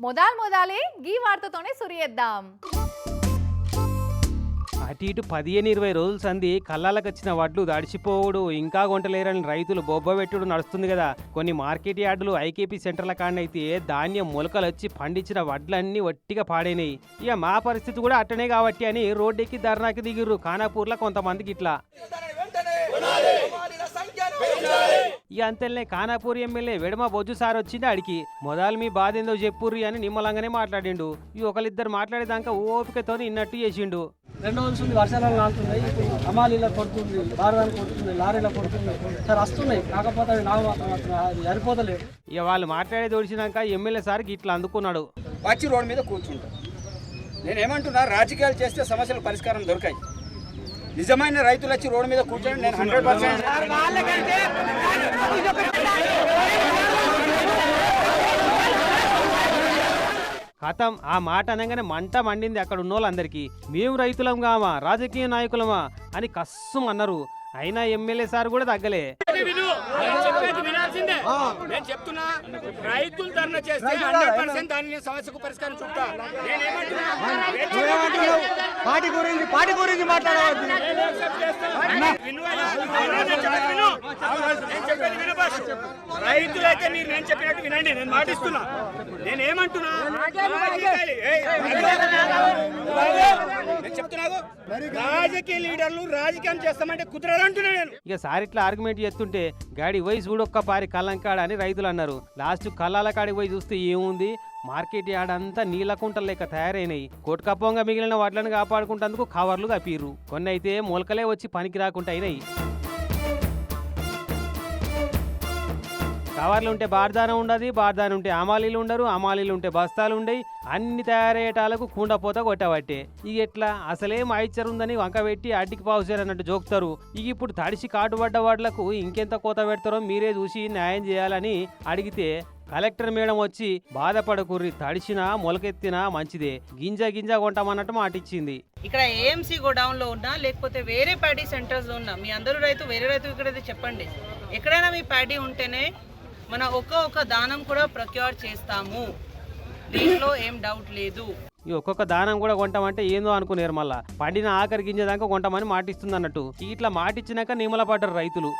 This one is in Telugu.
మొదలే గీ వార్తతోనే సురియేద్దాం. అటు ఇటు 15-20 రోజుల సంది కళ్ళాలకు వచ్చిన వడ్లు దడిచిపోవుడు ఇంకా కొంటలేరని రైతులు బొబ్బబెట్టుడు నడుస్తుంది కదా. కొన్ని మార్కెట్ యార్డులు ఐకేపీ సెంటర్ల కాడనైతే ధాన్యం మొలకలు వచ్చి పండించిన వడ్లన్నీ వట్టిగా పాడైనాయి. ఇక మా పరిస్థితి కూడా అట్టనే కాబట్టి అని రోడ్డెక్కి ధర్నాకి దిగిర్రు ఖానాపూర్లో కొంతమందికి ఇట్లా. ఇక అంతేనే ఖానాపూర్ ఎమ్మెల్యే వెడమ బొజ్జు సార్ వచ్చింది ఆడికి. మొదలు మీ బాధ ఏందో చెప్పుర్రి అని నిమ్మలంగానే మాట్లాడిండు. ఈ ఒకరిద్దరు మాట్లాడేదాకా ఓపికతో ఇన్నట్టు చేసిండు. 2 రోజుల నుంచి వర్షాలు నాలుతున్నాయి. ఇప్పుడు అమాలీలో కొడుతుంది, బారదాన్ని కొడుతుంది, లారీలో కొడుతుంది సార్ వస్తున్నాయి. కాకపోతే అవి నాకు మాత్రం సరిపోతలేదు. ఇక వాళ్ళు మాట్లాడేది ఒడిచినాక ఎమ్మెల్యే సార్కి ఇట్లా అందుకున్నాడు. వచ్చి రోడ్డు మీద కూర్చుంటాం. నేనేమంటున్నా, రాజకీయాలు చేస్తే సమస్యలకు పరిష్కారం దొరకాయి. నిజమైన రైతులు వచ్చి రోడ్డు మీద కూర్చొని నేను 100% కథం ఆ మాట అనగానే మంట మండింది అక్కడ ఉన్న వాళ్ళందరికీ. మేము రైతులం కామా రాజకీయ నాయకులమా అని కస్సం అన్నారు. అయినా ఎమ్మెల్యే సార్ కూడా తగ్గలే. నేను చెప్తున్నా, రైతులు ధర్నా చేస్తే 100% దాని సమస్యకు పరిష్కారం చూపుతా. పార్టీ గురించి మాట్లాడవద్దు. రైతులైతే మీరు నేను చెప్పినట్టు వినండి. నేను మాటిస్తున్నా. నేనేమంటున్నా, నేను చెప్తున్నాను, రాజకీయ లీడర్లు రాజకీయం చేస్తామంటే కుదరదంటున్నా నేను. ఇక సార్ ఇట్లా ఆర్గ్యుమెంట్ చేస్తుంటే గాడి పోయి చూడొక్క పారి కళ్ళంకాడ అని రైతులు అన్నారు. లాస్ట్ కళ్ళాల కాడికి పోయి చూస్తే ఏముంది, మార్కెట్ యార్డ్ అంతా నీళ్ళ కుంటలు లెక్క తయారైనాయి. కోటకప్పంగా మిగిలిన వడ్లను కాపాడుకుంటేందుకు కవర్లు కప్పిర్రు. కొన్ని అయితే మొలకలే వచ్చి పనికి రాకుండా అయినాయి. కవర్లు ఉంటే బార్దానం ఉండదు, బార్దానం ఉంటే అమాలీలు ఉండరు, అమాలీలు ఉంటే బస్తాలు ఉండయి. అన్ని తయారయ్యేటాలకు కుండపోత కొట్టబట్టే. ఇక ఎట్లా అసలేం ఐచ్చర్ ఉందని వంక పెట్టి అడ్డికి పావుసారన్నట్టు జోకుతారు. ఇక ఇప్పుడు తడిసి కాటుపడ్డ వాళ్లకు ఇంకెంత కోత పెడతారో మీరే చూసి న్యాయం చేయాలని అడిగితే కలెక్టర్ మేడం వచ్చి బాధపడకుర్రి, తడిసినా మొలకెత్తినా మంచిదే, గింజ కొంటామన్నట్టు మాటిచ్చింది. ఇక్కడ ఏఎంసీ గోడౌన్ లో ఉన్నా లేకపోతే వేరే ప్యాడీ సెంటర్స్ లో ఉన్నా మీ అందరూ రైతు వేరే రైతు ఇక్కడైతే చెప్పండి. ఎక్కడైనా మీ ప్యాడీ ఉంటేనే మన ఒక్క దానం కూడా ప్రొక్యూర్ చేస్తాము. దీంట్లో ఏం డౌట్ లేదు. ఈ ఒక్కొక్క దానం కూడా కొంటామంటే ఏందో అనుకునేరు. మళ్ళా పండిన ఆఖరి గింజ దాకా కొంటామని మాటిస్తుంది అన్నట్టు. ఇట్లా మాటిచ్చినాక నిమ్మల పడ్డారు రైతులు.